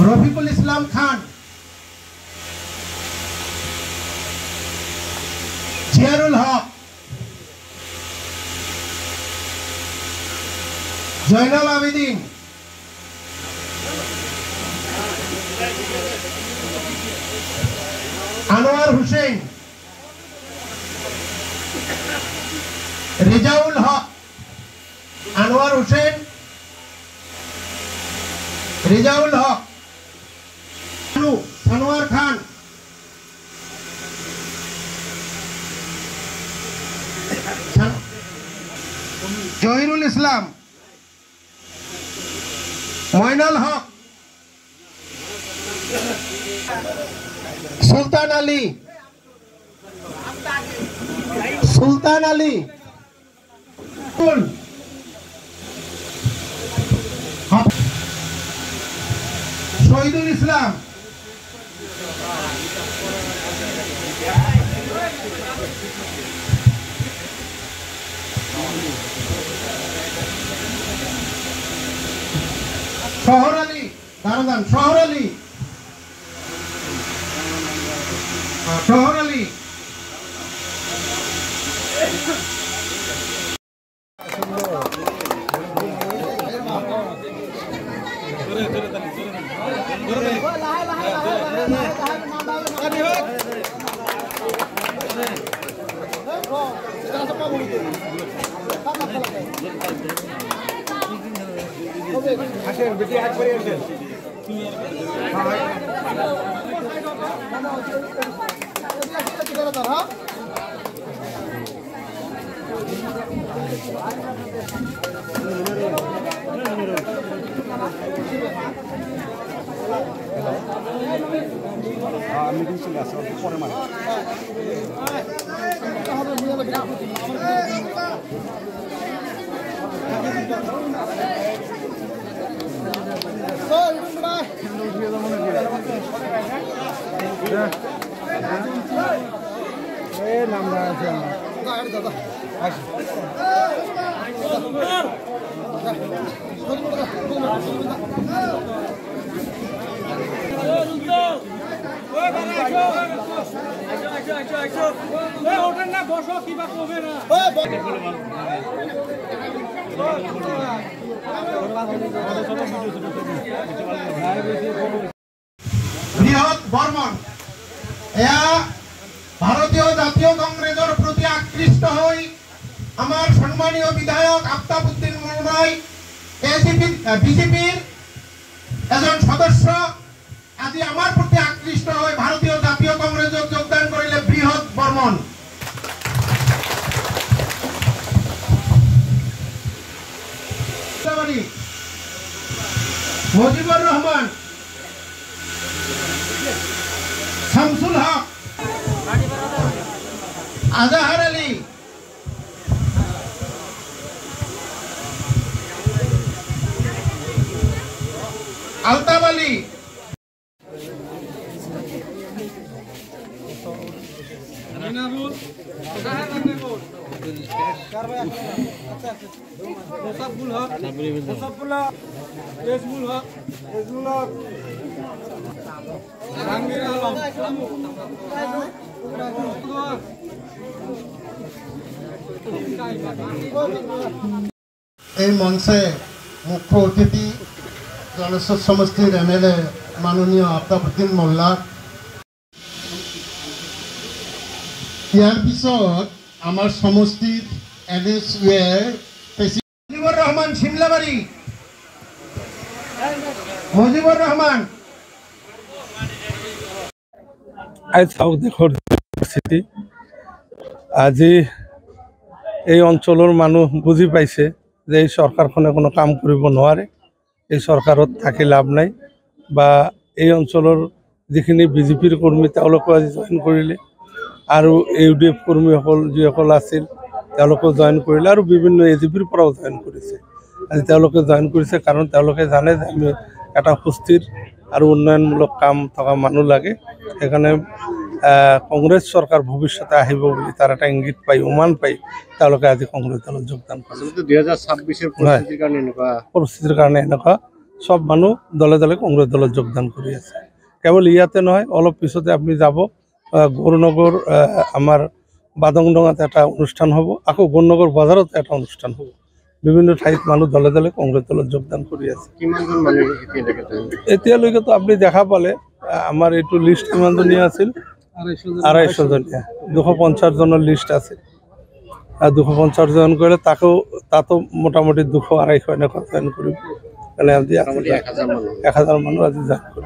রফিকুল ইসলাম খান, জিয়ারুল হক, জয়নাল আবেদিন, আনোয়ার হোসেন, রেজাউল হক, আনোয়ার হোসেন, রেজাউল হক, সানোয়ার খান, জহিরুল ইসলাম, ময়নাল হক, সুলতান আলী, সুলতান আলী, শহীদুল ইসলাম, শহর আলী, দারোগান শহর আলী, শহর আলী, বৃহৎ বর্মন ভারতীয় জাতীয় কংগ্রেসের প্রতি আকৃষ্ট হই আমার সম্মানীয় বিধায়ক আফতাবউদ্দিন মহোদয় বিজেপির একজন সদস্য আদি আমার প্রতি আকৃষ্ট হয়ে ভারতীয় জাতীয় কংগ্রেসে যোগদান করিলে বৃহৎ বর্মন। মুজিবুর রহমান, শামসুল হক, আজাহার আলী, আলতাব আলী, এই মঞ্চে মুখ্য অতিথি জলেশ্বর সমষ্টির MLA মাননীয় আফতাবউদ্দিন মোল্লা। ইয়াৰ পিছত আমাৰ সমষ্টিৰ মুজিবুৰ ৰহমান শিমলাবাড়ি, মুজিবুৰ ৰহমান। আজি এই অঞ্চলৰ মানুহ বুজি পাইছে যে এই চৰকাৰখনে কোনো কাম কৰিব নোৱাৰে, এই চৰকাৰত থাকি লাভ নাই বা এই অঞ্চলৰ যিখিনি বিজেপিৰ কৰ্মী তেওঁলোকো আজি জইন কৰিলে আৰু UDF কৰ্মীসকল যিসকল আছিল তেওঁলোকেও জইন কৰিলে আৰু বিভিন্ন AGPৰ পৰাও জইন কৰিছে। আজি তেওঁলোকে জইন কৰিছে কাৰণ তেওঁলোকে জানে যে আমি এটা সুস্থিৰ আৰু উন্নয়নমূলক কাম থকা মানুহ লাগে, সেইকাৰণে কংগ্ৰেছ চৰকাৰ ভৱিষ্যতে আহিব বুলি তাৰ এটা ইংগিত পাই উমান পাই তেওঁলোকে আজি কংগ্ৰেছ দলত যোগদান কৰিছে। 2026 পৰিস্থিতিৰ কাৰণে এনেকুৱা সব মানুহ দলে দলে কংগ্ৰেছ দলত যোগদান কৰি আছে। কেৱল ইয়াতে নহয়, অলপ পিছতে আপুনি যাব গৌৰনগৰ আমাৰ বাদংডঙাত এটা অনুষ্ঠান হ'ব, আকৌ গৌৰনগৰ বজাৰত এটা অনুষ্ঠান হ'ব। বিভিন্ন ঠাইত মানুহ দলে দলে কংগ্ৰেছ দলত যোগদান কৰি আছে। এতিয়ালৈকেতো আপুনি দেখা পালে আমাৰ এইটো লিষ্ট কিমানজনীয়া আছিল, 250জনীয়া, 250 জনৰ লিষ্ট আছে। 250 জন কৰিলে তাতো মোটামুটি 200-250 এনেকুৱা জইন কৰিব। 1000 মানুহ আজি জইন কৰিব।